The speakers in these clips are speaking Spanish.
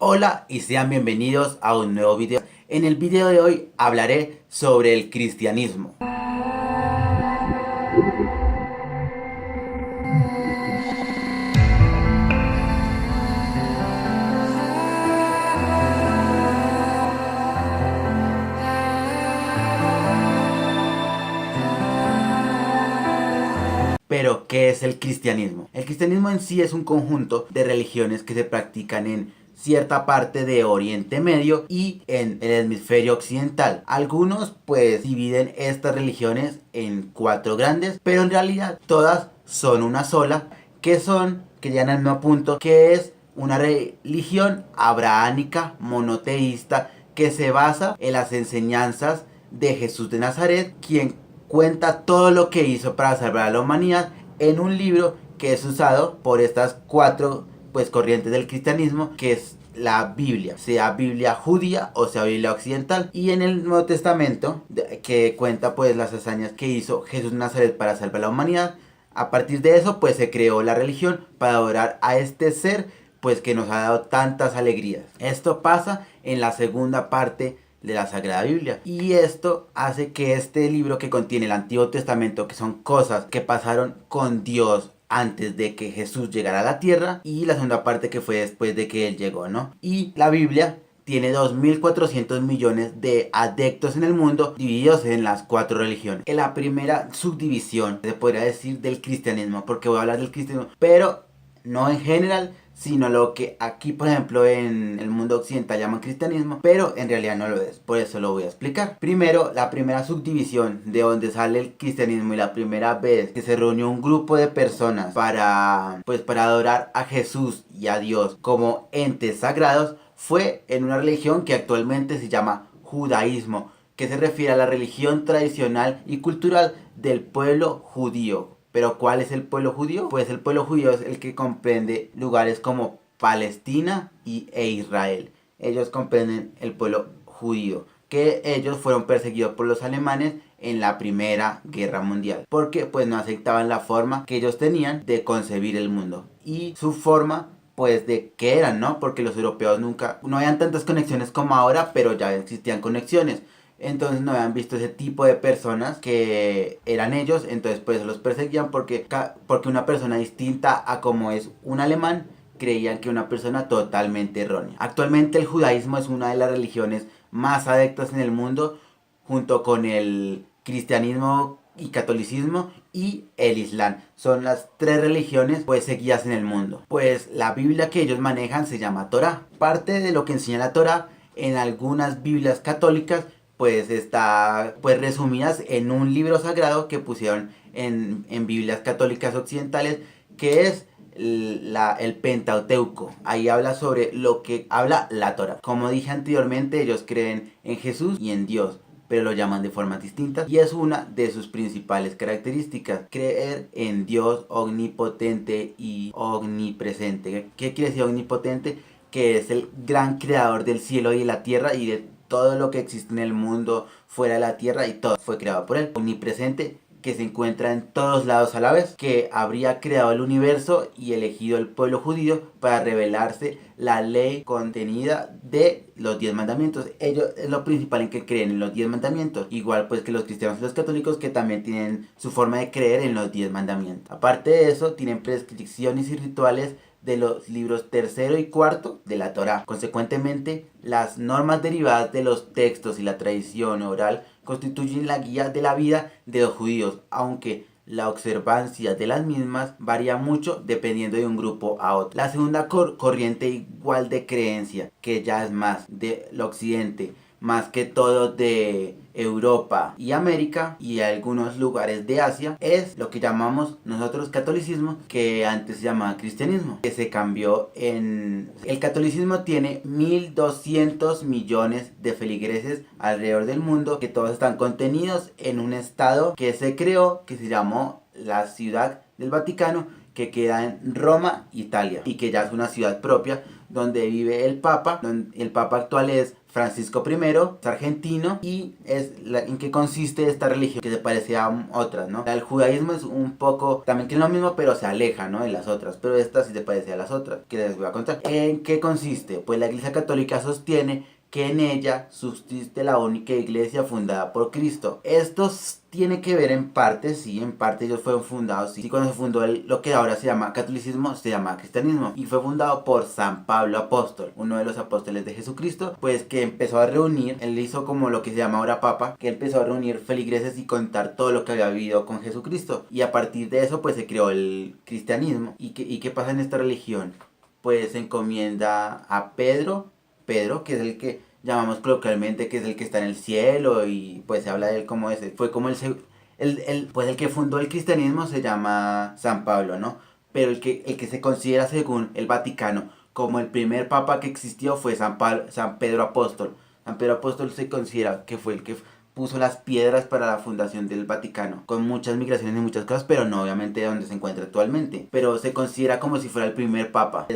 Hola y sean bienvenidos a un nuevo video. En el video de hoy hablaré sobre el cristianismo. Pero, ¿qué es el cristianismo? El cristianismo en sí es un conjunto de religiones que se practican en cierta parte de Oriente Medio y en el hemisferio occidental. Algunos pues dividen estas religiones en cuatro grandes, pero en realidad todas son una sola, que llegan al mismo punto, que es una religión abrahámica monoteísta que se basa en las enseñanzas de Jesús de Nazaret, quien cuenta todo lo que hizo para salvar a la humanidad en un libro que es usado por estas cuatro pues corrientes del cristianismo, que es la Biblia, sea Biblia judía o sea Biblia occidental, y en el Nuevo Testamento que cuenta pues las hazañas que hizo Jesús de Nazaret para salvar a la humanidad. A partir de eso pues se creó la religión para adorar a este ser pues que nos ha dado tantas alegrías. Esto pasa en la segunda parte de la Sagrada Biblia, y esto hace que este libro, que contiene el Antiguo Testamento, que son cosas que pasaron con Dios antes de que Jesús llegara a la tierra, y la segunda parte que fue después de que él llegó, ¿no? Y la Biblia tiene 2.400 millones de adeptos en el mundo, divididos en las cuatro religiones. En la primera subdivisión, se podría decir, del cristianismo, porque voy a hablar del cristianismo, pero no en general, sino lo que aquí, por ejemplo, en el mundo occidental llaman cristianismo, pero en realidad no lo es, por eso lo voy a explicar. Primero, la primera subdivisión de donde sale el cristianismo, y la primera vez que se reunió un grupo de personas para adorar a Jesús y a Dios como entes sagrados, fue en una religión que actualmente se llama judaísmo, que se refiere a la religión tradicional y cultural del pueblo judío. Pero ¿cuál es el pueblo judío? Pues el pueblo judío es el que comprende lugares como Palestina e Israel. Ellos comprenden el pueblo judío, que ellos fueron perseguidos por los alemanes en la Primera Guerra Mundial, porque pues no aceptaban la forma que ellos tenían de concebir el mundo y su forma pues de que eran, ¿no? Porque los europeos no habían tantas conexiones como ahora, pero ya existían conexiones. Entonces no habían visto ese tipo de personas que eran ellos, entonces pues los perseguían porque una persona distinta a como es un alemán creían que una persona totalmente errónea. Actualmente el judaísmo es una de las religiones más adeptas en el mundo, junto con el cristianismo y catolicismo y el islam. Son las tres religiones pues seguidas en el mundo. Pues la Biblia que ellos manejan se llama Torá. Parte de lo que enseña la Torá en algunas Biblias católicas pues está pues resumidas en un libro sagrado que pusieron en Biblias católicas occidentales, que es el Pentateuco. Ahí habla sobre lo que habla la Torá. Como dije anteriormente, ellos creen en Jesús y en Dios, pero lo llaman de formas distintas, y es una de sus principales características: creer en Dios omnipotente y omnipresente. ¿Qué quiere decir omnipotente? Que es el gran creador del cielo y de la tierra y de todo lo que existe en el mundo, fuera de la tierra, y todo fue creado por él. Omnipresente, que se encuentra en todos lados a la vez, que habría creado el universo y elegido el pueblo judío para revelarse la ley contenida de los 10 mandamientos. Ellos es lo principal en que creen, en los 10 mandamientos, igual pues que los cristianos y los católicos, que también tienen su forma de creer en los 10 mandamientos. Aparte de eso, tienen prescripciones y rituales de los libros tercero y cuarto de la Torá. Consecuentemente, las normas derivadas de los textos y la tradición oral constituyen la guía de la vida de los judíos, aunque la observancia de las mismas varía mucho dependiendo de un grupo a otro. La segunda corriente igual de creencia, que ya es más del occidente, más que todo de Europa y América y algunos lugares de Asia, es lo que llamamos nosotros catolicismo, que antes se llamaba cristianismo, que se cambió en... El catolicismo tiene 1.200 millones de feligreses alrededor del mundo, que todos están contenidos en un estado que se creó, que se llamó la Ciudad del Vaticano, que queda en Roma, Italia, y que ya es una ciudad propia donde vive el Papa. El Papa actual es Francisco I, es argentino y en qué consiste esta religión que se parece a otras, ¿no? El judaísmo es un poco, también tiene lo mismo, pero se aleja, ¿no?, de las otras, pero esta sí se parece a las otras, que les voy a contar. ¿En qué consiste? Pues la Iglesia Católica sostiene que en ella subsiste la única iglesia fundada por Cristo. Esto tiene que ver en parte, sí, en parte ellos fueron fundados, sí, cuando se fundó lo que ahora se llama catolicismo, se llama cristianismo, y fue fundado por San Pablo Apóstol, uno de los apóstoles de Jesucristo, pues que empezó a reunir, él hizo como lo que se llama ahora Papa, que empezó a reunir feligreses y contar todo lo que había vivido con Jesucristo, y a partir de eso pues se creó el cristianismo. ¿Y qué pasa en esta religión? Pues se encomienda a Pedro, que es el que llamamos coloquialmente, que es el que está en el cielo, y pues se habla de él como ese. Fue como pues el que fundó el cristianismo se llama San Pablo, ¿no? Pero el que se considera según el Vaticano como el primer papa que existió fue San Pedro Apóstol. San Pedro Apóstol se considera que fue el que puso las piedras para la fundación del Vaticano, con muchas migraciones y muchas cosas, pero no obviamente donde se encuentra actualmente. Pero se considera como si fuera el primer papa.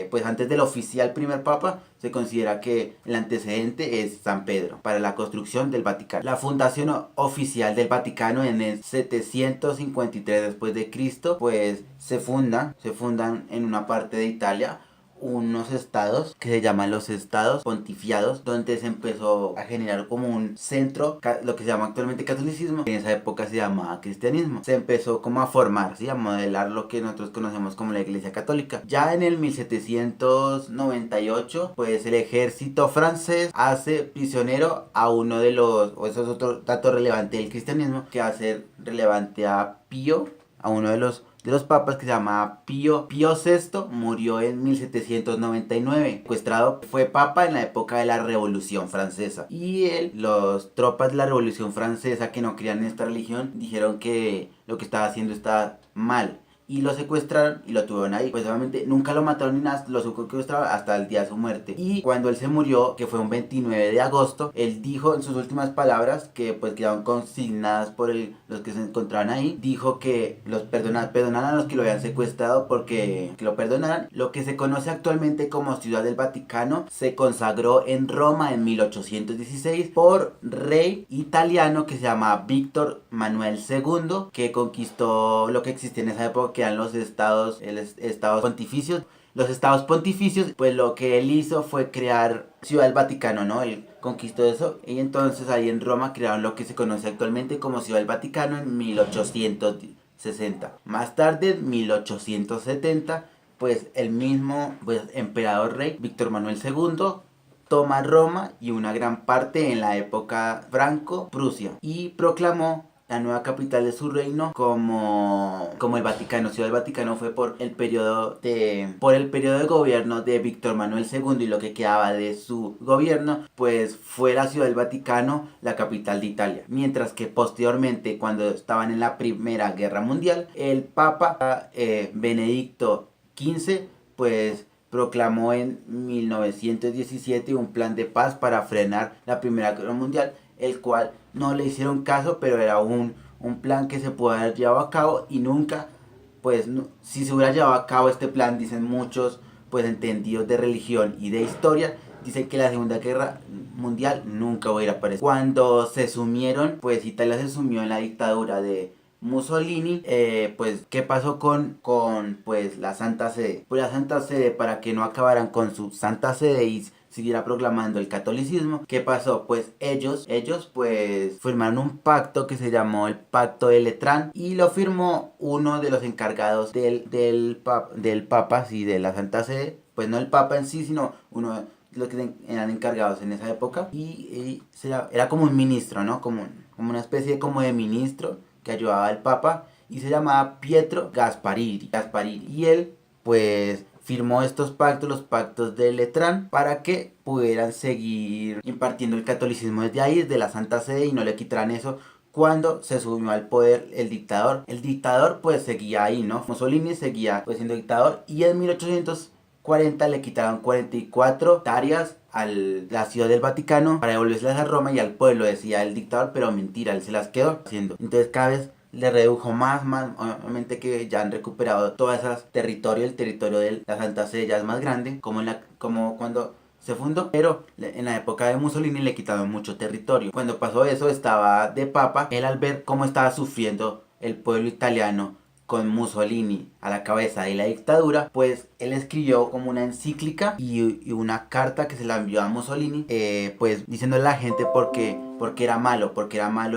Pues antes del oficial primer papa, se considera que el antecedente es San Pedro para la construcción del Vaticano. La fundación oficial del Vaticano en el 753 después de Cristo, pues se fundan en una parte de Italia unos estados que se llaman los estados pontifiados, donde se empezó a generar como un centro, lo que se llama actualmente catolicismo, que en esa época se llamaba cristianismo. Se empezó como a formar, ¿sí?, a modelar lo que nosotros conocemos como la Iglesia Católica. Ya en el 1798, pues el ejército francés hace prisionero a uno de los, o eso es otro dato relevante del cristianismo, que hace relevante a Pío, a uno de los papas, que se llamaba Pío VI, murió en 1799. Secuestrado, fue papa en la época de la Revolución Francesa. Y los tropas de la Revolución Francesa que no creían en esta religión dijeron que lo que estaba haciendo estaba mal. Y lo secuestraron y lo tuvieron ahí. Pues obviamente nunca lo mataron ni nada, lo secuestraron hasta el día de su muerte. Y cuando él se murió, que fue un 29 de agosto, él dijo en sus últimas palabras, que pues quedaron consignadas por los que se encontraban ahí, dijo que los perdonaran a los que lo habían secuestrado, porque que lo perdonaran. Lo que se conoce actualmente como Ciudad del Vaticano se consagró en Roma en 1816 por rey italiano que se llama Víctor Manuel II, que conquistó lo que existía en esa época, que eran los estados pontificios. Los estados pontificios, pues lo que él hizo fue crear Ciudad del Vaticano, ¿no? Él conquistó eso, y entonces ahí en Roma crearon lo que se conoce actualmente como Ciudad del Vaticano en 1860. Más tarde, en 1870, pues el mismo emperador rey Víctor Manuel II toma Roma y una gran parte en la época Franco-Prusia y proclamó la nueva capital de su reino como el Vaticano. Ciudad del Vaticano fue por el periodo de gobierno de Víctor Manuel II, y lo que quedaba de su gobierno pues fue la Ciudad del Vaticano, la capital de Italia. Mientras que posteriormente, cuando estaban en la Primera Guerra Mundial, el Papa Benedicto XV pues proclamó en 1917 un plan de paz para frenar la Primera Guerra Mundial, el cual no le hicieron caso, pero era un plan que se pudo haber llevado a cabo, y nunca, pues si se hubiera llevado a cabo este plan, dicen muchos pues entendidos de religión y de historia, dicen que la Segunda Guerra Mundial nunca hubiera aparecido. Cuando se sumieron, pues Italia se sumió en la dictadura de Mussolini, pues ¿qué pasó con pues la Santa Sede? Pues la Santa Sede, para que no acabaran con su Santa Sede y siguiera proclamando el catolicismo, ¿qué pasó? Pues ellos pues firmaron un pacto que se llamó el Pacto de Letrán, y lo firmó uno de los encargados del Papa, sí, de la Santa Sede, pues no el Papa en sí, sino uno de los que eran encargados en esa época, y era como un ministro, ¿no? Como una especie como de ministro que ayudaba al Papa, y se llamaba Pietro Gaspariri. Y él pues firmó estos pactos, los pactos de Letrán, para que pudieran seguir impartiendo el catolicismo desde ahí, desde la Santa Sede, y no le quitaran eso cuando se subió al poder el dictador. El dictador pues seguía ahí, ¿no? Mussolini seguía pues siendo dictador, y en 1840 le quitaron 44 hectáreas a la Ciudad del Vaticano para devolverlas a Roma y al pueblo, decía el dictador, pero mentira, él se las quedó haciendo. Entonces cada vez le redujo más, obviamente que ya han recuperado todo ese territorio, el territorio de la Santa Sede ya es más grande, como cuando se fundó, pero en la época de Mussolini le quitaron mucho territorio. Cuando pasó eso, estaba de papa. Él, al ver cómo estaba sufriendo el pueblo italiano con Mussolini a la cabeza de la dictadura, pues él escribió como una encíclica y una carta que se la envió a Mussolini, pues diciéndole a la gente porque era malo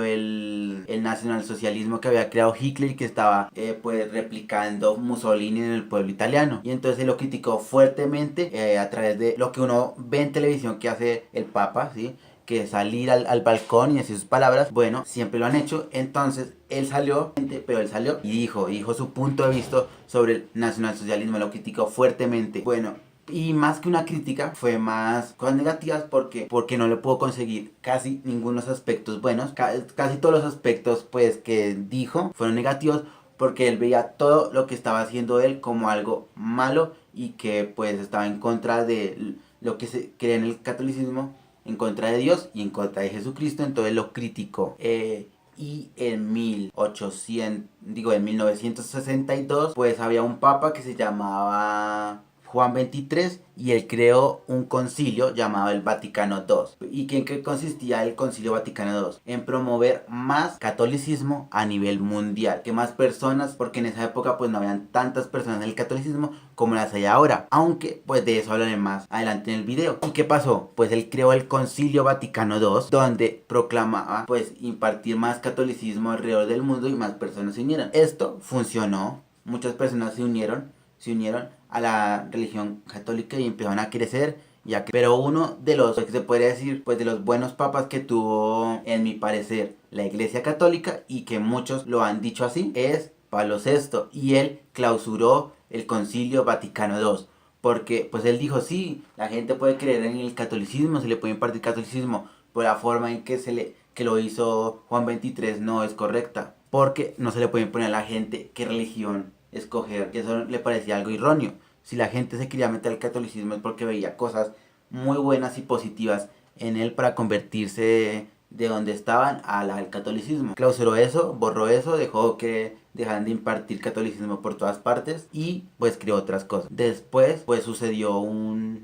el nacionalsocialismo que había creado Hitler y que estaba pues replicando Mussolini en el pueblo italiano. Y entonces él lo criticó fuertemente a través de lo que uno ve en televisión que hace el Papa, ¿sí? Que salir al balcón y decir sus palabras. Bueno, siempre lo han hecho. Entonces él salió y dijo su punto de vista sobre el nacionalsocialismo, lo criticó fuertemente. Bueno, y más que una crítica, fue más cosas negativas porque no le puedo conseguir casi ningunos aspectos buenos. Casi todos los aspectos pues que dijo fueron negativos, porque él veía todo lo que estaba haciendo él como algo malo y que pues estaba en contra de lo que se cree en el catolicismo, en contra de Dios y en contra de Jesucristo. Entonces lo criticó. Y en 1962 pues había un papa que se llamaba Juan XXIII y él creó un concilio llamado el Vaticano II. ¿Y en qué consistía el concilio Vaticano II? En promover más catolicismo a nivel mundial, que más personas, porque en esa época pues no habían tantas personas en el catolicismo como las hay ahora, aunque pues de eso hablaré más adelante en el video. ¿Y qué pasó? Pues él creó el concilio Vaticano II, donde proclamaba pues impartir más catolicismo alrededor del mundo y más personas se unieron. Esto funcionó, muchas personas se unieron a la religión católica y empezaron a crecer. Pero uno de los, que se podría decir, pues de los buenos papas que tuvo, en mi parecer, la Iglesia Católica, y que muchos lo han dicho así, es Pablo VI. Y él clausuró el Concilio Vaticano II. Porque pues él dijo, sí, la gente puede creer en el catolicismo, se le puede impartir catolicismo, pero la forma en que lo hizo Juan XXIII no es correcta. Porque no se le puede imponer a la gente qué religión escoger, que eso le parecía algo erróneo. Si la gente se quería meter al catolicismo es porque veía cosas muy buenas y positivas en él para convertirse de donde estaban al catolicismo. Clausuró eso, borró eso, dejó que dejaran de impartir catolicismo por todas partes y pues creó otras cosas. Después pues sucedió un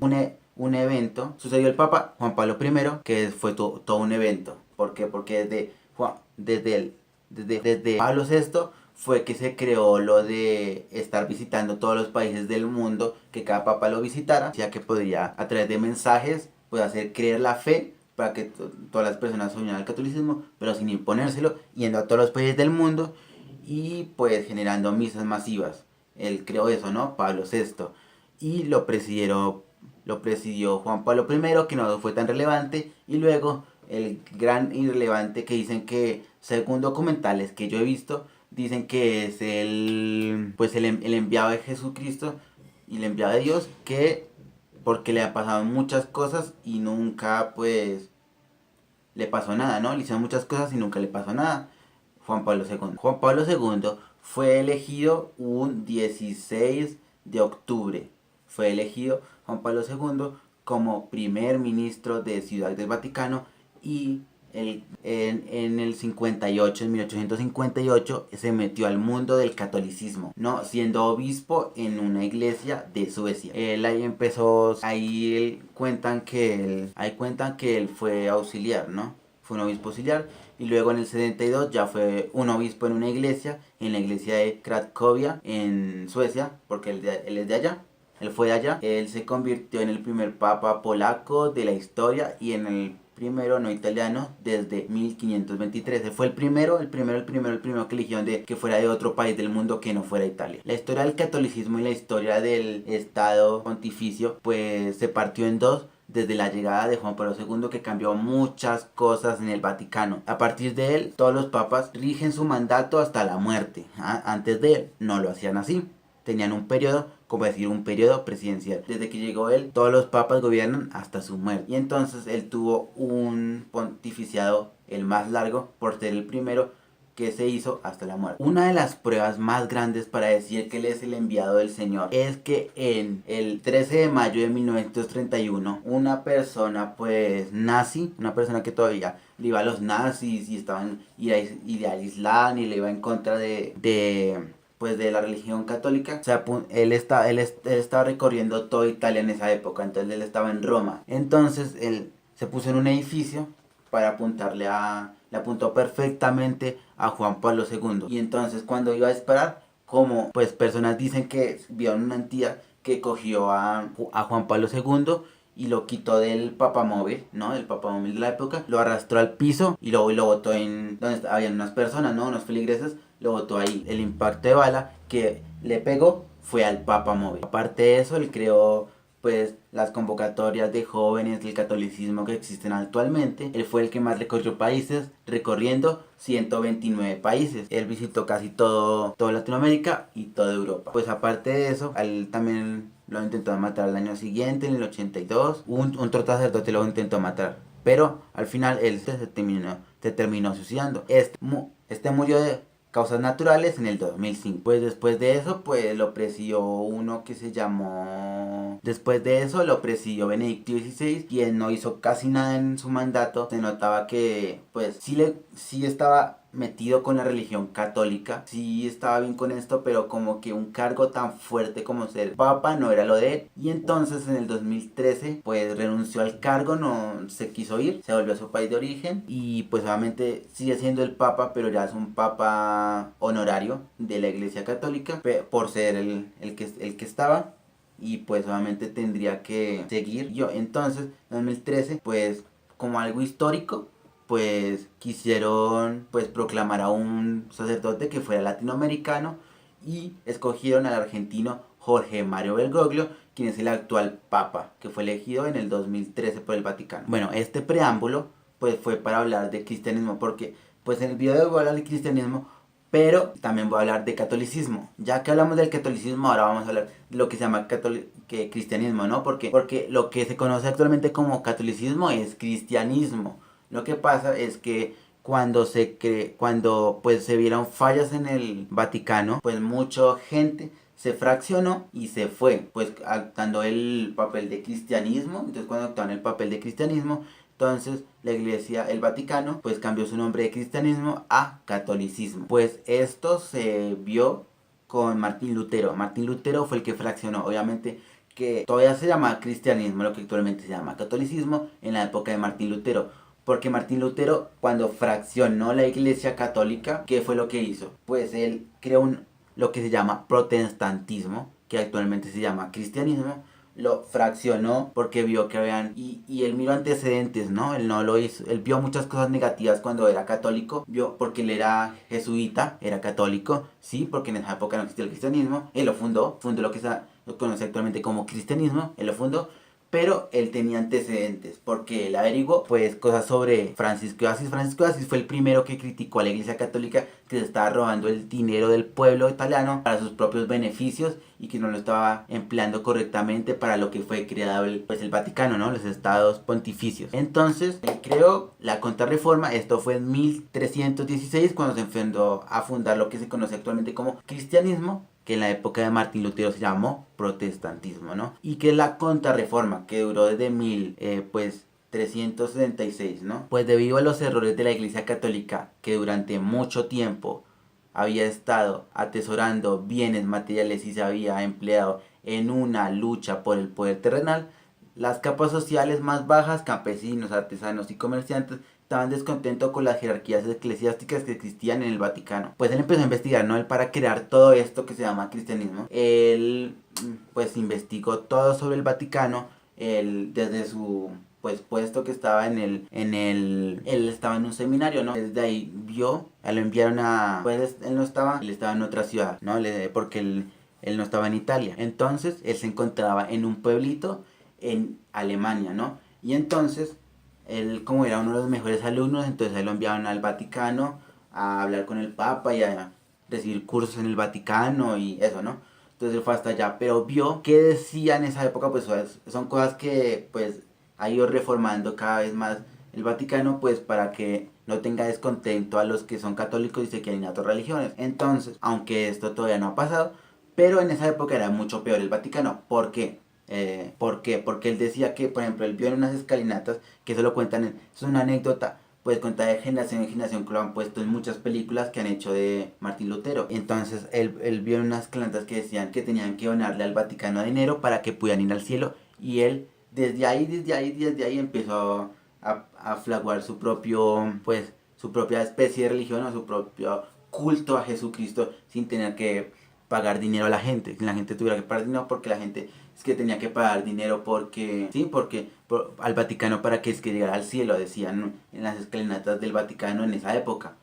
evento, sucedió el Papa Juan Pablo I, que fue todo un evento. ¿Por qué? Porque desde Pablo VI fue que se creó lo de estar visitando todos los países del mundo, que cada papa lo visitara, ya que podría a través de mensajes pues hacer creer la fe para que todas las personas se unieran al catolicismo, pero sin imponérselo, yendo a todos los países del mundo y pues generando misas masivas. Él creó eso, ¿no? Pablo VI. Y lo presidió Juan Pablo I, que no fue tan relevante, y luego el gran irrelevante que dicen que, según documentales que yo he visto, dicen que es el enviado de Jesucristo y el enviado de Dios, que porque le han pasado muchas cosas y nunca pues le pasó nada, ¿no? Le hicieron muchas cosas y nunca le pasó nada. Juan Pablo II. Juan Pablo II fue elegido un 16 de octubre. Fue elegido Juan Pablo II como primer ministro de Ciudad del Vaticano y en el 58, en 1858, se metió al mundo del catolicismo, ¿no? Siendo obispo en una iglesia de Suecia. Él ahí empezó, cuentan que él fue auxiliar, ¿no? Fue un obispo auxiliar y luego en el 72 ya fue un obispo en la iglesia de Cracovia en Suecia, porque él es de allá. Él fue de allá. Él se convirtió en el primer papa polaco de la historia y en el primero no italiano desde 1523. Él fue el primero que eligieron que fuera de otro país del mundo que no fuera Italia. La historia del catolicismo y la historia del estado pontificio pues se partió en dos desde la llegada de Juan Pablo II, que cambió muchas cosas en el Vaticano. A partir de él, todos los papas rigen su mandato hasta la muerte. Antes de él no lo hacían así. Tenían un periodo, como decir, un periodo presidencial. Desde que llegó él, todos los papas gobiernan hasta su muerte. Y entonces él tuvo un pontificiado, el más largo, por ser el primero que se hizo hasta la muerte. Una de las pruebas más grandes para decir que él es el enviado del Señor es que en el 13 de mayo de 1931, una persona pues nazi, una persona que todavía le iba a los nazis y estaban y al Islam y le iba en contra de pues de la religión católica. O sea, él estaba recorriendo toda Italia en esa época, entonces él estaba en Roma. Entonces él se puso en un edificio para le apuntó perfectamente a Juan Pablo II. Y entonces cuando iba a disparar, como pues personas dicen que vieron una entidad que cogió a Juan Pablo II y lo quitó del papamóvil, ¿no? Del papamóvil de la época, lo arrastró al piso y lo botó en donde habían unas personas, ¿no? Unos feligreses, lo botó ahí. El impacto de bala que le pegó fue al papamóvil. Aparte de eso, él creó pues las convocatorias de jóvenes del catolicismo que existen actualmente. Él fue el que más recorrió países, recorriendo 129 países. Él visitó casi toda Latinoamérica y toda Europa. Pues aparte de eso, él también lo intentó matar al año siguiente, en el 82. Un otro sacerdote lo intentó matar. Pero al final él se terminó suicidando. Este murió de causas naturales en el 2005. Pues después de eso, pues lo presidió uno que se llamó... Después de eso lo presidió Benedicto XVI, quien no hizo casi nada en su mandato. Se notaba que, pues, sí estaba metido con la religión católica, sí estaba bien con esto, pero como que un cargo tan fuerte como ser papa no era lo de él. Y entonces en el 2013 pues renunció al cargo, no se quiso ir, se volvió a su país de origen y pues obviamente sigue siendo el papa, pero ya es un papa honorario de la Iglesia Católica por ser el que estaba. Y pues obviamente tendría que seguir. Entonces, en 2013, pues como algo histórico, pues quisieron pues proclamar a un sacerdote que fuera latinoamericano y escogieron al argentino Jorge Mario Bergoglio, quien es el actual papa, que fue elegido en el 2013 por el Vaticano. Bueno, este preámbulo pues fue para hablar de cristianismo, porque pues en el video voy a hablar de cristianismo, pero también voy a hablar de catolicismo. Ya que hablamos del catolicismo, ahora vamos a hablar de lo que se llama cristianismo, ¿no? Porque lo que se conoce actualmente como catolicismo es cristianismo. Lo que pasa es que cuando pues se vieron fallas en el Vaticano, pues mucha gente se fraccionó y se fue, pues adoptando el papel de cristianismo. Entonces cuando adoptaron el papel de cristianismo, entonces la iglesia, el Vaticano, pues cambió su nombre de cristianismo a catolicismo. Pues esto se vio con Martín Lutero. Martín Lutero fue el que fraccionó, obviamente que todavía se llama cristianismo, lo que actualmente se llama catolicismo, en la época de Martín Lutero. Porque Martín Lutero, cuando fraccionó la iglesia católica, ¿qué fue lo que hizo? Pues él creó lo que se llama protestantismo, que actualmente se llama cristianismo. Lo fraccionó porque vio que habían... Y él miró antecedentes, ¿no? Él no lo hizo. Él vio muchas cosas negativas cuando era católico. Vio porque él era jesuita, era católico, sí, porque en esa época no existía el cristianismo. Él lo fundó lo que lo conoce actualmente como cristianismo. Él lo fundó. Pero él tenía antecedentes, porque él averiguó pues cosas sobre Francisco de Asís. Francisco de Asís fue el primero que criticó a la iglesia católica, que se estaba robando el dinero del pueblo italiano para sus propios beneficios y que no lo estaba empleando correctamente para lo que fue creado el Vaticano, ¿no? Los estados pontificios. Entonces él creó la Contrarreforma. Esto fue en 1316, cuando se enfrentó a fundar lo que se conoce actualmente como cristianismo, que en la época de Martín Lutero se llamó protestantismo, ¿no? Y que la Contrarreforma, que duró desde 1376, ¿no? Pues debido a los errores de la Iglesia Católica, que durante mucho tiempo había estado atesorando bienes materiales y se había empleado en una lucha por el poder terrenal, las capas sociales más bajas, campesinos, artesanos y comerciantes, estaban descontentos con las jerarquías eclesiásticas que existían en el Vaticano. Pues él empezó a investigar, ¿no? Él, para crear todo esto que se llama cristianismo, él pues investigó todo sobre el Vaticano. Él, desde su pues puesto que estaba él estaba en un seminario, ¿no? Desde ahí lo enviaron pues él estaba en otra ciudad, ¿no? Porque él no estaba en Italia. Entonces él se encontraba en un pueblito en Alemania, ¿no? Y entonces él, como era uno de los mejores alumnos, entonces lo enviaron al Vaticano a hablar con el Papa y a recibir cursos en el Vaticano y eso, ¿no? Entonces él fue hasta allá, pero vio que decía en esa época, pues son cosas que pues ha ido reformando cada vez más el Vaticano, pues para que no tenga descontento a los que son católicos y se quieren ir a otras religiones. Entonces, aunque esto todavía no ha pasado, pero en esa época era mucho peor el Vaticano. ¿Por qué? ¿Por qué? Porque él decía que, por ejemplo, él vio en unas escalinatas, que eso lo cuentan, es una anécdota, pues cuenta de generación en generación que lo han puesto en muchas películas que han hecho de Martín Lutero. Entonces él vio unas escaletas que decían que tenían que donarle al Vaticano dinero para que pudieran ir al cielo, y él desde ahí empezó a fraguar su propio, pues su propia especie de religión o su propio culto a Jesucristo sin tener que pagar dinero a la gente. Si la gente tuviera que pagar dinero, porque la gente es que tenía que pagar dinero porque, sí, porque al Vaticano para que es que llegara al cielo, decían en las escalinatas del Vaticano en esa época.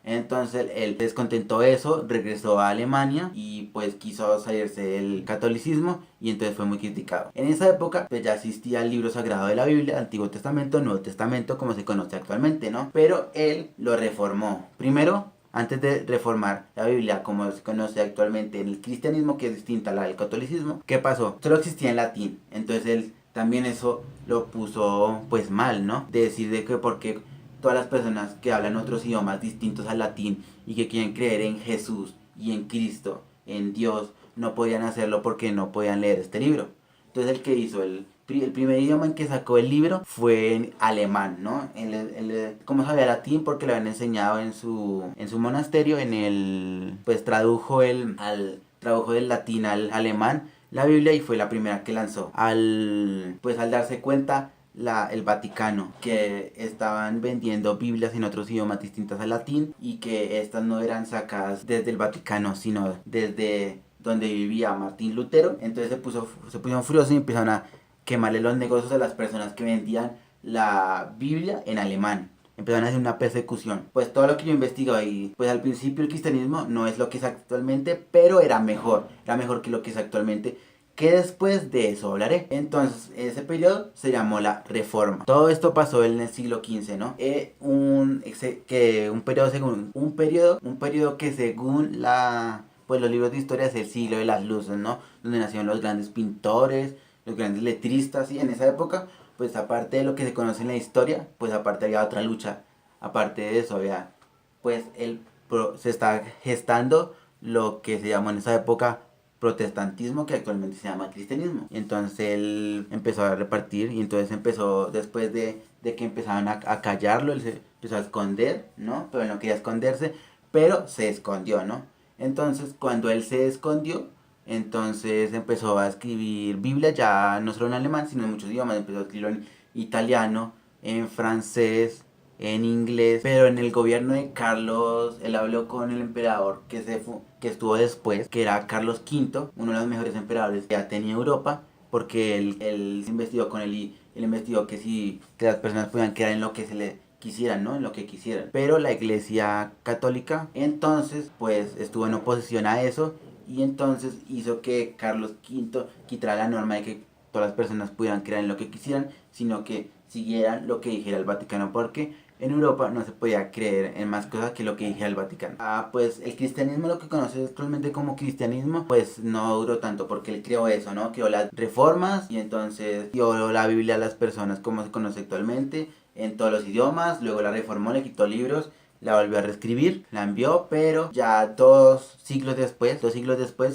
Entonces él descontentó eso, regresó a Alemania y pues quiso salirse del catolicismo, y entonces fue muy criticado. En esa época pues ya existía el libro sagrado de la Biblia, Antiguo Testamento, Nuevo Testamento, como se conoce actualmente, ¿no? Pero él lo reformó. Primero, antes de reformar la Biblia como se conoce actualmente en el cristianismo, que es distinta a la del catolicismo, ¿qué pasó? Solo existía en latín. Entonces él también eso lo puso pues mal, ¿no? De decir de que porque todas las personas que hablan otros idiomas distintos al latín y que quieren creer en Jesús y en Cristo, en Dios, no podían hacerlo porque no podían leer este libro. Entonces el que hizo el primer idioma en que sacó el libro fue en alemán, ¿no? ¿Cómo sabía latín? Porque lo habían enseñado en su monasterio, pues tradujo del latín al alemán la Biblia, y fue la primera que lanzó. Pues al darse cuenta el Vaticano que estaban vendiendo Biblias en otros idiomas distintos al latín, y que estas no eran sacadas desde el Vaticano sino desde donde vivía Martín Lutero, entonces se pusieron furiosos y empezaron a quemarle los negocios a las personas que vendían la Biblia en alemán. Empezaron a hacer una persecución. Pues todo lo que yo investigaba, y pues al principio el cristianismo no es lo que es actualmente, pero era mejor que lo que es actualmente, que después de eso hablaré. Entonces ese periodo se llamó la Reforma. Todo esto pasó en el siglo XV, ¿no? Un periodo que según pues los libros de historia es el siglo de las luces, ¿no? Donde nacieron los grandes pintores, los grandes letristas, y en esa época, pues aparte de lo que se conoce en la historia, pues aparte había otra lucha. Aparte de eso había, pues se está gestando lo que se llamó en esa época protestantismo, que actualmente se llama cristianismo. Y entonces él empezó a repartir, y entonces empezó, después de que empezaban a callarlo, él se empezó a esconder, ¿no? Pero él no quería esconderse, pero se escondió, ¿no? Entonces cuando él se escondió, entonces empezó a escribir Biblia, ya no solo en alemán, sino en muchos idiomas. Empezó a escribirlo en italiano, en francés, en inglés. Pero en el gobierno de Carlos, él habló con el emperador que estuvo después, que era Carlos V, uno de los mejores emperadores que ya tenía Europa, porque él se investigó con él, y él investigó que las personas podían quedar en lo que se le quisieran, ¿no? En lo que quisieran. Pero la iglesia católica entonces pues estuvo en oposición a eso, y entonces hizo que Carlos V quitara la norma de que todas las personas pudieran creer en lo que quisieran, sino que siguieran lo que dijera el Vaticano, porque en Europa no se podía creer en más cosas que lo que dijera el Vaticano. Pues el cristianismo, lo que conoces actualmente como cristianismo, pues no duró tanto, porque él creó eso, ¿no? Creó las reformas, y entonces dio la Biblia a las personas como se conoce actualmente, en todos los idiomas. Luego la reformó, le quitó libros, la volvió a reescribir, la envió, pero ya 2 siglos después,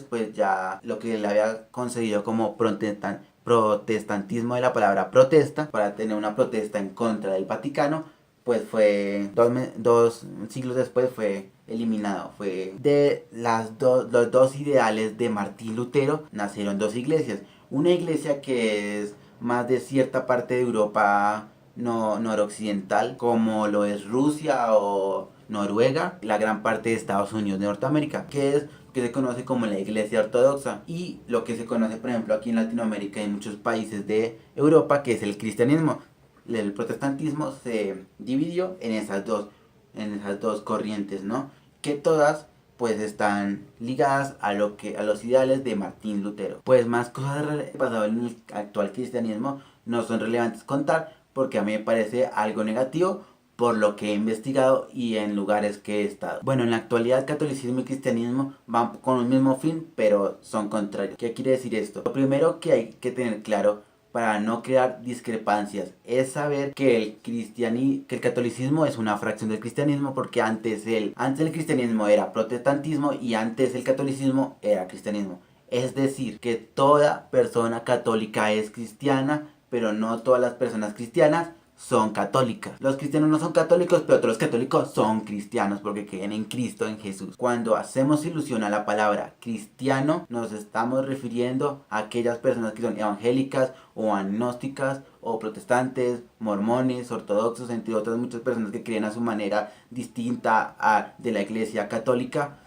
pues ya lo que le había concedido como protestantismo, de la palabra protesta, para tener una protesta en contra del Vaticano, pues fue 2 siglos después fue eliminado. Fue de los dos ideales de Martín Lutero, nacieron dos iglesias. Una iglesia que es más de cierta parte de Europa noroccidental, como lo es Rusia o Noruega, la gran parte de Estados Unidos de Norteamérica, que se conoce como la iglesia ortodoxa, y lo que se conoce por ejemplo aquí en Latinoamérica y en muchos países de Europa, que es el cristianismo. El protestantismo se dividió en esas dos corrientes, ¿no? Que todas pues están ligadas a los ideales de Martín Lutero. Pues más cosas pasadas en el actual cristianismo no son relevantes contar, porque a mí me parece algo negativo por lo que he investigado y en lugares que he estado. Bueno, en la actualidad catolicismo y cristianismo van con un mismo fin, pero son contrarios. ¿Qué quiere decir esto? Lo primero que hay que tener claro para no crear discrepancias es saber que el catolicismo es una fracción del cristianismo, porque antes el cristianismo era protestantismo y antes el catolicismo era cristianismo. Es decir, que toda persona católica es cristiana, pero no todas las personas cristianas son católicas. Los cristianos no son católicos, pero todos los católicos son cristianos porque creen en Cristo, en Jesús. Cuando hacemos ilusión a la palabra cristiano, nos estamos refiriendo a aquellas personas que son evangélicas o agnósticas o protestantes, mormones, ortodoxos, entre otras muchas personas que creen a su manera distinta a de la Iglesia católica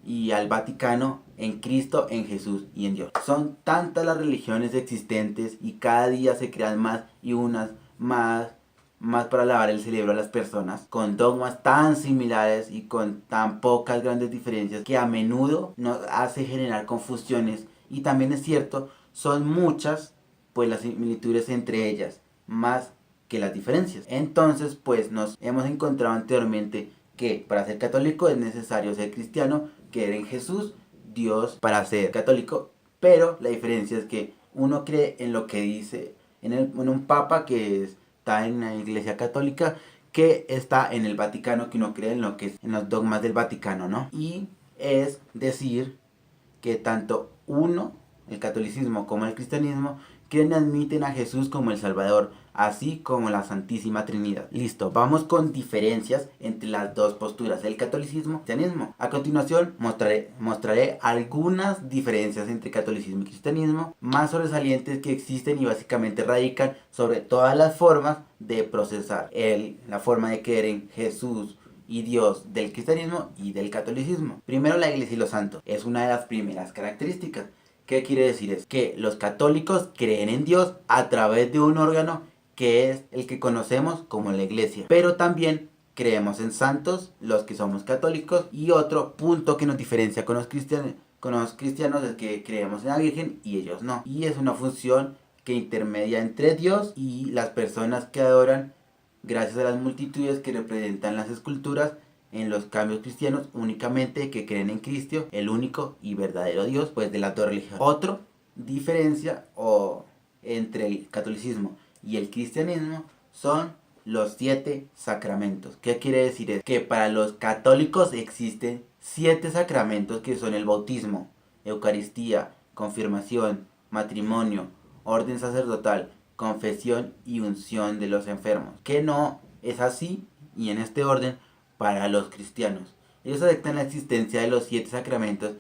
y al Vaticano, en Cristo, en Jesús y en Dios. Son tantas las religiones existentes y cada día se crean más y unas más para lavar el cerebro a las personas, con dogmas tan similares y con tan pocas grandes diferencias que a menudo nos hace generar confusiones. Y también es cierto, son muchas pues las similitudes entre ellas, más que las diferencias. Entonces pues nos hemos encontrado anteriormente que para ser católico es necesario ser cristiano, creer en Jesús, Dios, para ser católico, pero la diferencia es que uno cree en lo que dice en un papa que está en la Iglesia Católica, que está en el Vaticano, que uno cree en lo que es en los dogmas del Vaticano, ¿no? Y es decir que tanto uno, el catolicismo como el cristianismo, creen y admiten a Jesús como el Salvador, así como la Santísima Trinidad. Listo, vamos con diferencias entre las dos posturas, el catolicismo y el cristianismo. A continuación mostraré algunas diferencias entre catolicismo y cristianismo, más sobresalientes que existen y básicamente radican sobre todas las formas de procesar la forma de creer en Jesús y Dios del cristianismo y del catolicismo. Primero, la Iglesia y los santos es una de las primeras características. ¿Qué quiere decir? Es que los católicos creen en Dios a través de un órgano que es el que conocemos como la Iglesia. Pero también creemos en santos, los que somos católicos. Y otro punto que nos diferencia con los cristianos es que creemos en la Virgen y ellos no. Y es una función que intermedia entre Dios y las personas que adoran, gracias a las multitudes que representan las esculturas en los cambios cristianos, únicamente que creen en Cristo, el único y verdadero Dios, pues de las dos religiones. Otra diferencia entre el catolicismo y el cristianismo son los 7 sacramentos. ¿Qué quiere decir? Es que para los católicos existen 7 sacramentos que son el bautismo, Eucaristía, confirmación, matrimonio, orden sacerdotal, confesión y unción de los enfermos. Que no es así y en este orden para los cristianos. Ellos aceptan la existencia de los 7 sacramentos,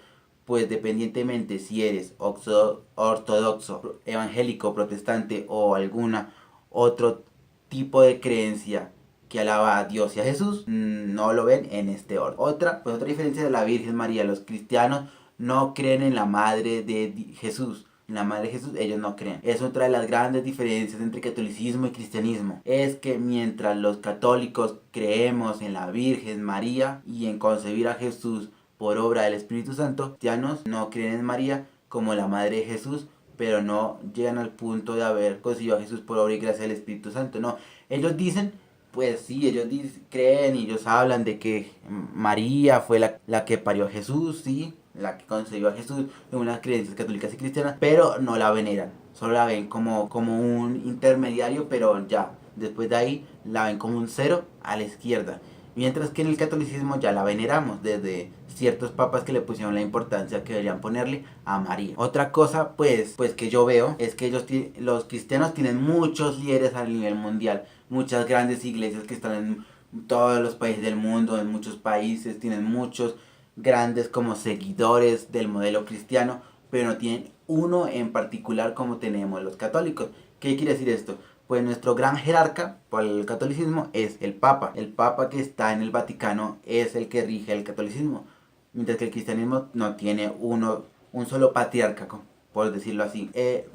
pues dependientemente si eres ortodoxo, evangélico, protestante o alguna otro tipo de creencia que alaba a Dios y a Jesús, no lo ven en este orden. Otra diferencia de la Virgen María: los cristianos no creen en la madre de Jesús. En la madre de Jesús ellos no creen. Es otra de las grandes diferencias entre catolicismo y cristianismo. Es que mientras los católicos creemos en la Virgen María y en concebir a Jesús por obra del Espíritu Santo, cristianos no creen en María como la madre de Jesús, pero no llegan al punto de haber concebido a Jesús por obra y gracia del Espíritu Santo. No, ellos dicen, pues sí, ellos creen y ellos hablan de que María fue la que parió a Jesús, sí, la que concebió a Jesús, en unas creencias católicas y cristianas, pero no la veneran, solo la ven como un intermediario, pero ya, después de ahí la ven como un cero a la izquierda. Mientras que en el catolicismo ya la veneramos desde ciertos papas que le pusieron la importancia que deberían ponerle a María. Otra cosa pues que yo veo es que los cristianos tienen muchos líderes a nivel mundial, muchas grandes iglesias que están en todos los países del mundo, en muchos países, tienen muchos grandes como seguidores del modelo cristiano, pero no tienen uno en particular como tenemos los católicos. ¿Qué quiere decir esto? Pues nuestro gran jerarca por el catolicismo es el Papa. El Papa que está en el Vaticano es el que rige el catolicismo, mientras que el cristianismo no tiene un solo patriarca, por decirlo así.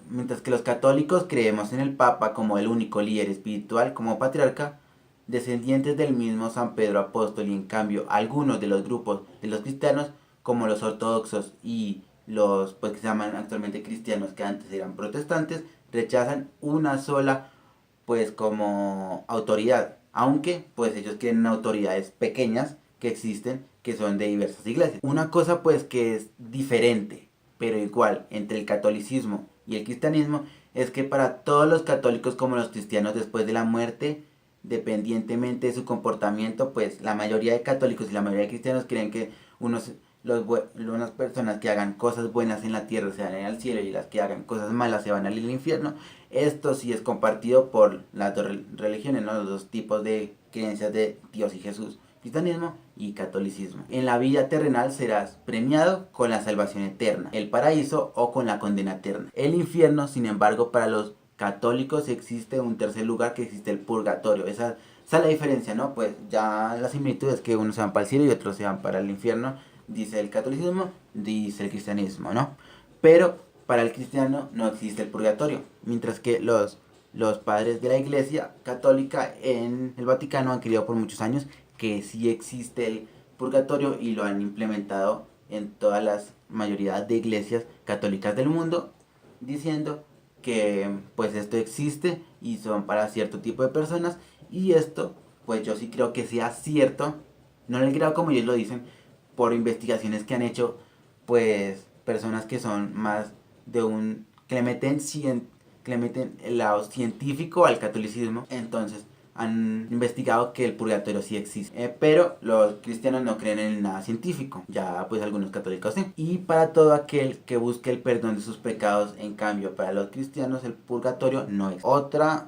Mientras que los católicos creemos en el Papa como el único líder espiritual, como patriarca, descendientes del mismo San Pedro Apóstol, y en cambio algunos de los grupos de los cristianos, como los ortodoxos y los pues que se llaman actualmente cristianos, que antes eran protestantes, rechazan una sola pues como autoridad, aunque pues ellos tienen autoridades pequeñas que existen, que son de diversas iglesias. Una cosa pues que es diferente pero igual entre el catolicismo y el cristianismo es que para todos los católicos como los cristianos, después de la muerte, dependientemente de su comportamiento, pues la mayoría de católicos y la mayoría de cristianos creen que unas personas que hagan cosas buenas en la tierra se van a ir al cielo y las que hagan cosas malas se van al infierno. Esto sí es compartido por las dos religiones, ¿no? Los dos tipos de creencias de Dios y Jesús, cristianismo y catolicismo. En la vida terrenal serás premiado con la salvación eterna, el paraíso o con la condena eterna. El infierno, sin embargo, para los católicos existe un tercer lugar, que existe el purgatorio. Esa es la diferencia, ¿no? Pues ya la similitud es que unos se van para el cielo y otros se van para el infierno, dice el catolicismo, dice el cristianismo, ¿no? Pero para el cristiano no existe el purgatorio, mientras que los padres de la Iglesia Católica en el Vaticano han querido por muchos años que sí existe el purgatorio y lo han implementado en todas las mayoría de iglesias católicas del mundo, diciendo que pues esto existe y son para cierto tipo de personas, y esto pues yo sí creo que sea cierto, no en el grado como ellos lo dicen, por investigaciones que han hecho pues personas que son más de un que le meten el lado científico al catolicismo. Entonces han investigado que el purgatorio sí existe, pero los cristianos no creen en nada científico, ya pues algunos católicos sí. Y para todo aquel que busque el perdón de sus pecados, en cambio para los cristianos el purgatorio no es. Otra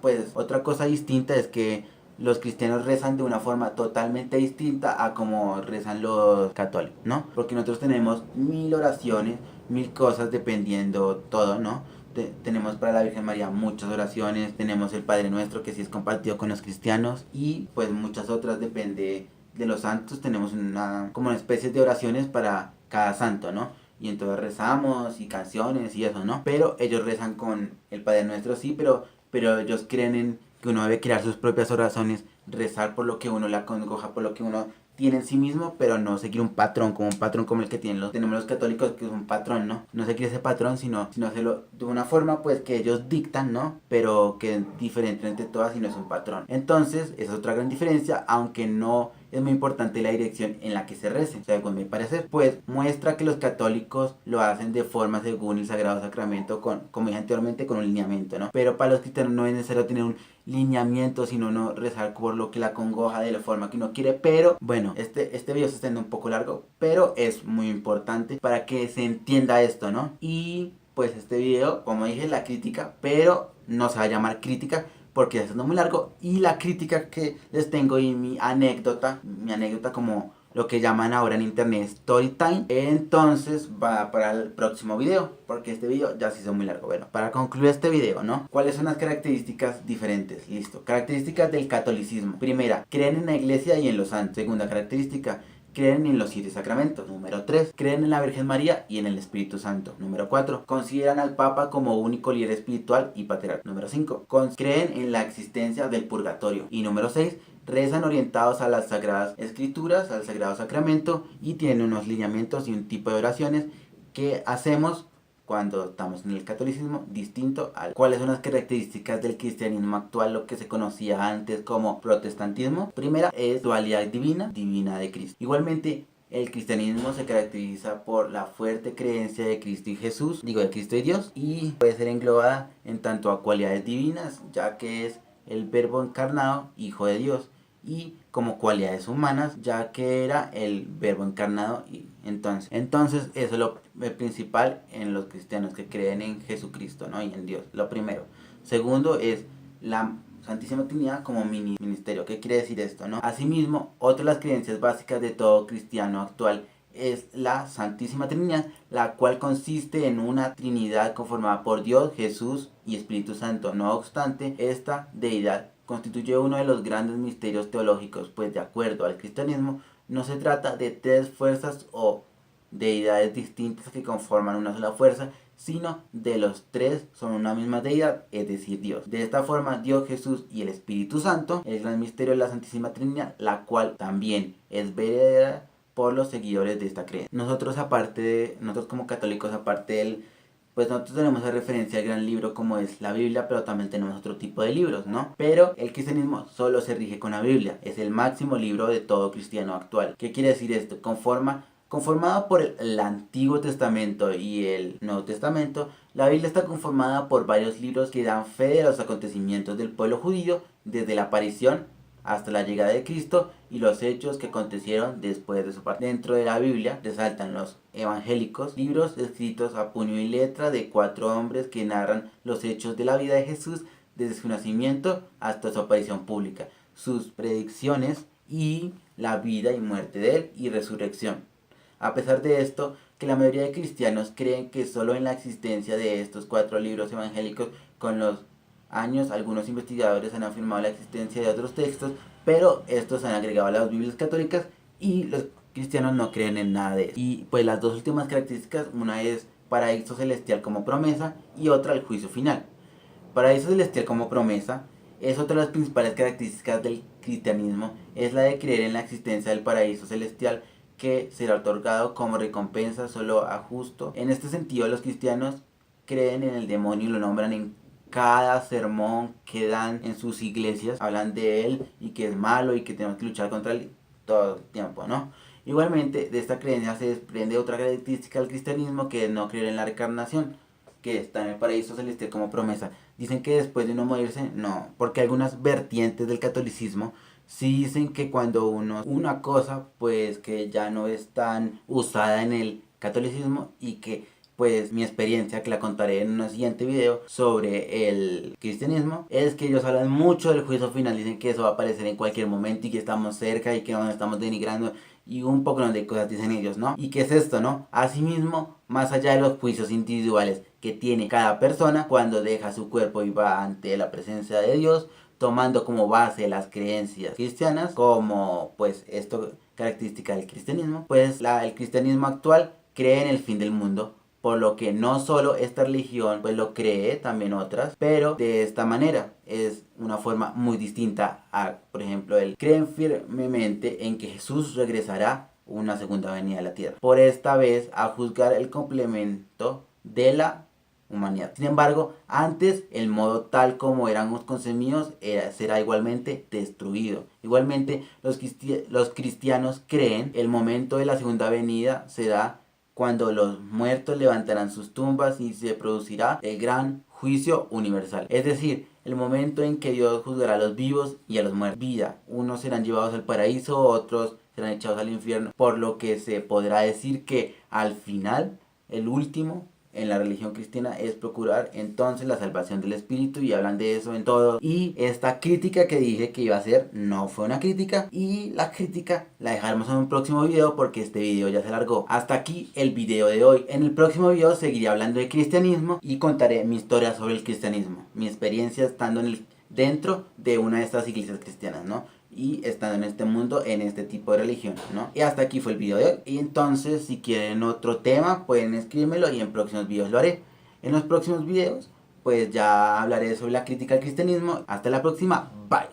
cosa distinta es que los cristianos rezan de una forma totalmente distinta a como rezan los católicos, ¿no? Porque nosotros tenemos 1000 oraciones, 1000 cosas dependiendo todo, ¿no? Tenemos para la Virgen María muchas oraciones, tenemos el Padre Nuestro que sí es compartido con los cristianos, y pues muchas otras, depende de los santos, tenemos como una especie de oraciones para cada santo, ¿no? Y entonces rezamos y canciones y eso, ¿no? Pero ellos rezan con el Padre Nuestro, sí, pero ellos creen en que uno debe crear sus propias oraciones, rezar por lo que uno le acongoja, por lo que uno tiene en sí mismo, pero no seguir un patrón como el que tenemos los católicos, que es un patrón, ¿no? No seguir ese patrón, sino hacerlo de una forma pues que ellos dictan, ¿no? Pero que es diferente entre todas y no es un patrón. Entonces, esa es otra gran diferencia, aunque no es muy importante la dirección en la que se rece, según mi parecer, pues muestra que los católicos lo hacen de forma según el Sagrado Sacramento, como dije anteriormente, con un lineamiento, ¿no? Pero para los cristianos no es necesario tener un lineamiento, sino no rezar por lo que la congoja de la forma que uno quiere. Pero bueno, este video se está yendo un poco largo, pero es muy importante para que se entienda esto, ¿no? Y pues este video, como dije, la crítica, pero no se va a llamar crítica porque es muy largo, y la crítica que les tengo y mi anécdota como lo que llaman ahora en internet story time, entonces va para el próximo video, porque este video ya se hizo muy largo. Bueno, para concluir este video, ¿no? ¿Cuáles son las características diferentes? Listo. Características del catolicismo. Primera, creen en la iglesia y en los santos. Segunda característica, creen en los 7 sacramentos. Número 3, creen en la Virgen María y en el Espíritu Santo. Número 4, consideran al Papa como único líder espiritual y patriarca. Número 5, creen en la existencia del purgatorio. Y número 6, rezan orientados a las Sagradas Escrituras, al Sagrado Sacramento, y tienen unos lineamientos y un tipo de oraciones que hacemos cuando estamos en el catolicismo, distinto a cuáles son las características del cristianismo actual, lo que se conocía antes como protestantismo. Primera es dualidad divina de Cristo. Igualmente, el cristianismo se caracteriza por la fuerte creencia de Cristo y Jesús, de Cristo y Dios, y puede ser englobada en tanto a cualidades divinas, ya que es el verbo encarnado, hijo de Dios, y como cualidades humanas, ya que era el verbo encarnado. Y entonces eso es lo principal en los cristianos que creen en Jesucristo, ¿no? Y en Dios, lo primero. Segundo es la Santísima Trinidad como ministerio. ¿Qué quiere decir esto, no? Asimismo, otra de las creencias básicas de todo cristiano actual es la Santísima Trinidad, la cual consiste en una Trinidad conformada por Dios, Jesús y Espíritu Santo. No obstante, esta deidad constituye uno de los grandes misterios teológicos, pues de acuerdo al cristianismo no se trata de 3 fuerzas o deidades distintas que conforman una sola fuerza, sino de los 3 son una misma deidad, es decir, Dios. De esta forma, Dios, Jesús y el Espíritu Santo, el gran misterio de la Santísima Trinidad, la cual también es venerada por los seguidores de esta creencia. Nosotros como católicos, aparte del pues nosotros tenemos a referencia al gran libro como es la Biblia, pero también tenemos otro tipo de libros, ¿no? Pero el cristianismo solo se rige con la Biblia, es el máximo libro de todo cristiano actual. ¿Qué quiere decir esto? Conformado por el Antiguo Testamento y el Nuevo Testamento, la Biblia está conformada por varios libros que dan fe de los acontecimientos del pueblo judío desde la aparición hasta la llegada de Cristo y los hechos que acontecieron después de su partida. Dentro de la Biblia resaltan los evangélicos, libros escritos a puño y letra de 4 hombres que narran los hechos de la vida de Jesús desde su nacimiento hasta su aparición pública, sus predicciones y la vida y muerte de él y resurrección. A pesar de esto, que la mayoría de cristianos creen que solo en la existencia de estos 4 libros evangélicos, con los años algunos investigadores han afirmado la existencia de otros textos, pero estos han agregado a las Biblias católicas y los cristianos no creen en nada de eso. Y pues las dos últimas características, una es paraíso celestial como promesa y otra el juicio final. Paraíso celestial como promesa es otra de las principales características del cristianismo, es la de creer en la existencia del paraíso celestial que será otorgado como recompensa solo a justo. En este sentido, los cristianos creen en el demonio y lo nombran en cada sermón que dan en sus iglesias. Hablan de él y que es malo y que tenemos que luchar contra él todo el tiempo, ¿no? Igualmente, de esta creencia se desprende otra característica del cristianismo, que es no creer en la reencarnación, que está en el paraíso celestial como promesa. Dicen que después de uno morirse, no, porque algunas vertientes del catolicismo sí dicen que cuando una cosa pues que ya no es tan usada en el catolicismo, y que pues mi experiencia, que la contaré en un siguiente video sobre el cristianismo, es que ellos hablan mucho del juicio final. Dicen que eso va a aparecer en cualquier momento y que estamos cerca y que no nos estamos denigrando y un poco de cosas dicen ellos, ¿no? ¿Y qué es esto, no? Asimismo, más allá de los juicios individuales que tiene cada persona cuando deja su cuerpo y va ante la presencia de Dios, tomando como base las creencias cristianas, como pues esto característica del cristianismo, pues el cristianismo actual cree en el fin del mundo, por lo que no solo esta religión pues lo cree, también otras, pero de esta manera es una forma muy distinta a, por ejemplo, creen firmemente en que Jesús regresará una segunda venida a la tierra, por esta vez a juzgar el complemento de la humanidad. Sin embargo, antes el modo tal como éramos concebidos será igualmente destruido. Igualmente, los cristianos creen el momento de la segunda venida será cuando los muertos levantarán sus tumbas y se producirá el gran juicio universal. Es decir, el momento en que Dios juzgará a los vivos y a los muertos. Vida, unos serán llevados al paraíso, otros serán echados al infierno. Por lo que se podrá decir que al final, el último en la religión cristiana es procurar entonces la salvación del espíritu, y hablan de eso en todo. Y esta crítica que dije que iba a hacer no fue una crítica, y la crítica la dejaremos en un próximo video porque este video ya se alargó. Hasta aquí el video de hoy. En el próximo video seguiré hablando de cristianismo y contaré mi historia sobre el cristianismo, mi experiencia estando dentro de una de estas iglesias cristianas, ¿no? Y estando en este mundo, en este tipo de religión, ¿no? Y hasta aquí fue el video de hoy. Y entonces, si quieren otro tema, pueden escríbemelo y en próximos videos lo haré. En los próximos videos, pues ya hablaré sobre la crítica al cristianismo. Hasta la próxima, bye.